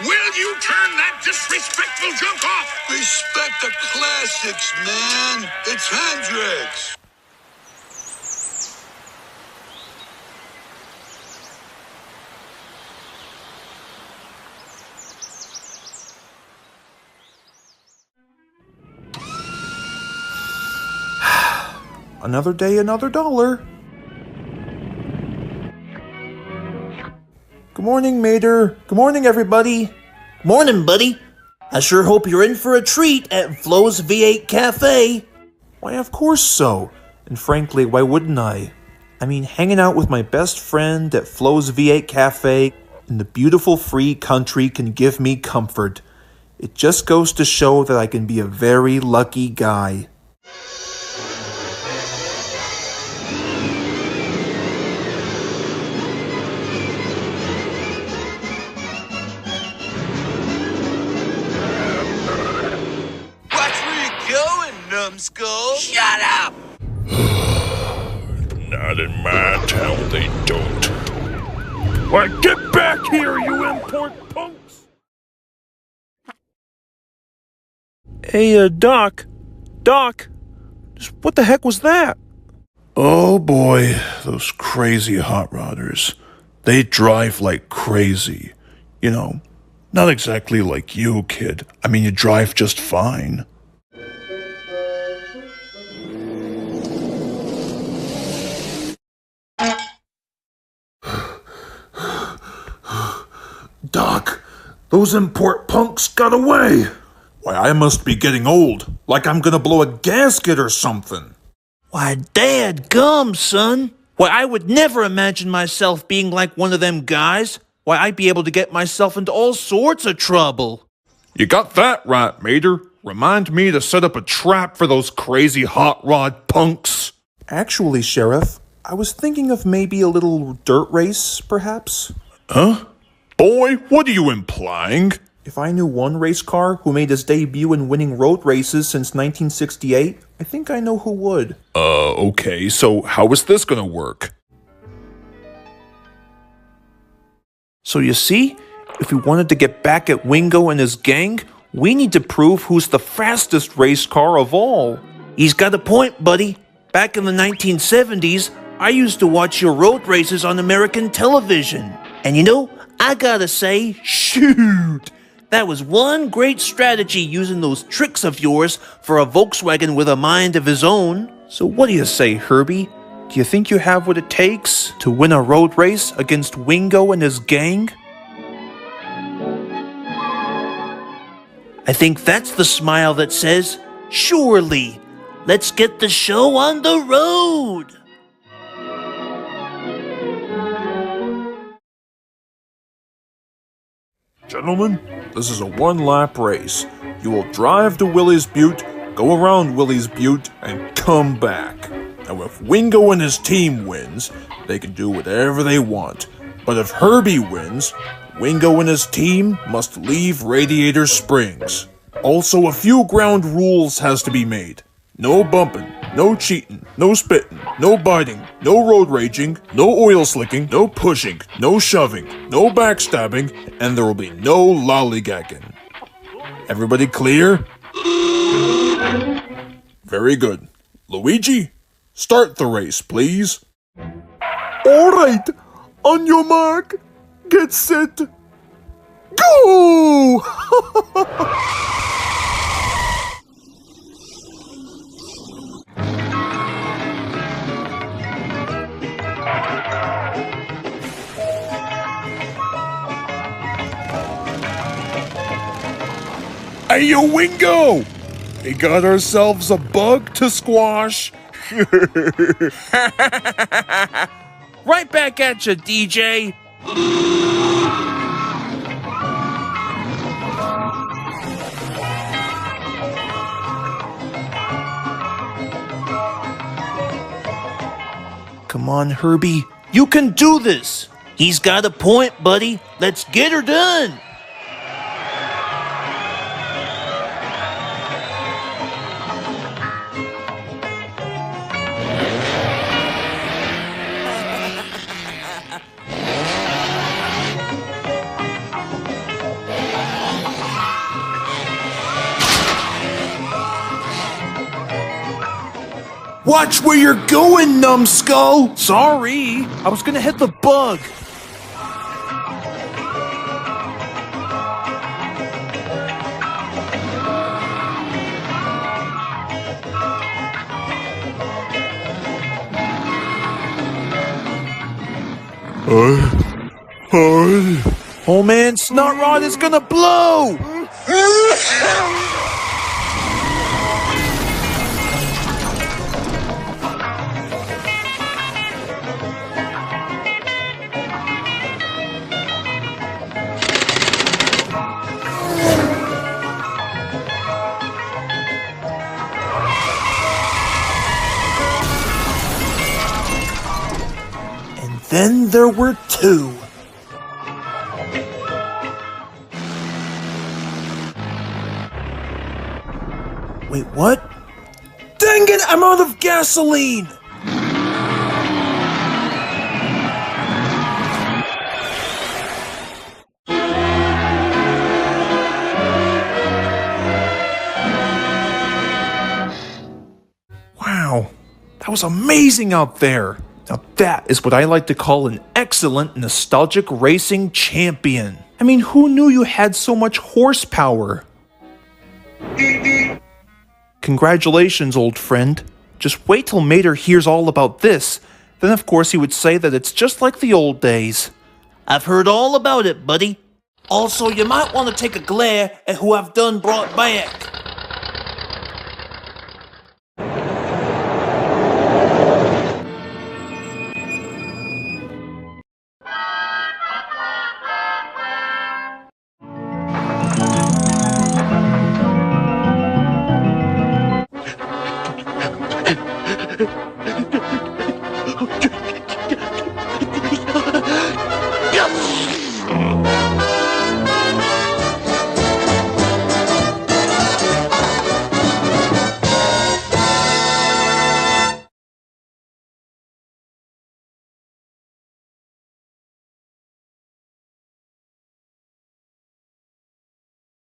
Will you turn that disrespectful junk off? Respect the classics, man. It's Hendrix. Another day, another dollar. Good morning, Mater. Good morning, everybody. Morning, buddy. I sure hope you're in for a treat at Flo's V8 Cafe. Why, of course so. And frankly, why wouldn't I? I mean, hanging out with my best friend at Flo's V8 Cafe in the beautiful free country can give me comfort. It just goes to show that I can be a very lucky guy. Numbskull. Shut up! Not in my town, they don't. Why, get back here, you import punks! Hey, Doc. Doc. What the heck was that? Oh boy, those crazy hot rodders. They drive like crazy. You know, not exactly like you, kid. I mean, you drive just fine. Doc, those import punks got away. Why, I must be getting old. Like I'm gonna blow a gasket or something. Why, dadgum, son. Why, I would never imagine myself being like one of them guys. Why, I'd be able to get myself into all sorts of trouble. You got that right, Mater. Remind me to set up a trap for those crazy hot rod punks. Actually, Sheriff, I was thinking of maybe a little dirt race, perhaps. Huh? Boy, what are you implying? If I knew one race car who made his debut in winning road races since 1968, I think I know who would. Okay, so how is this gonna work? So you see, if we wanted to get back at Wingo and his gang, we need to prove who's the fastest race car of all. He's got a point, buddy. Back in the 1970s, I used to watch your road races on American television. And you know, I gotta say, shoot! That was one great strategy using those tricks of yours for a Volkswagen with a mind of his own. So what do you say, Herbie? Do you think you have what it takes to win a road race against Wingo and his gang? I think that's the smile that says, surely, let's get the show on the road. Gentlemen, this is a one-lap race. You will drive to Willie's Butte, go around Willie's Butte, and come back. Now, if Wingo and his team wins, they can do whatever they want. But if Herbie wins, Wingo and his team must leave Radiator Springs. Also, a few ground rules has to be made. No bumping, no cheating, no spitting, no biting, no road raging, no oil slicking, no pushing, no shoving, no backstabbing, and there will be no lollygagging. Everybody clear? Very good. Luigi, start the race, please. All right, on your mark, get set, go! Hey, yo, Wingo! We got ourselves a bug to squash. Right back at you, DJ. Come on, Herbie. You can do this. He's got a point, buddy. Let's get her done. Watch where you're going, numbskull! Sorry, I was gonna hit the bug. Oh man, Snotrod is gonna blow! And then there were two. Wait, what? Dang it, I'm out of gasoline! Wow, that was amazing out there. Now that is what I like to call an excellent nostalgic racing champion. I mean, who knew you had so much horsepower? Congratulations, old friend. Just wait till Mater hears all about this. Then of course he would say that it's just like the old days. I've heard all about it, buddy. Also, you might want to take a glare at who I've done brought back.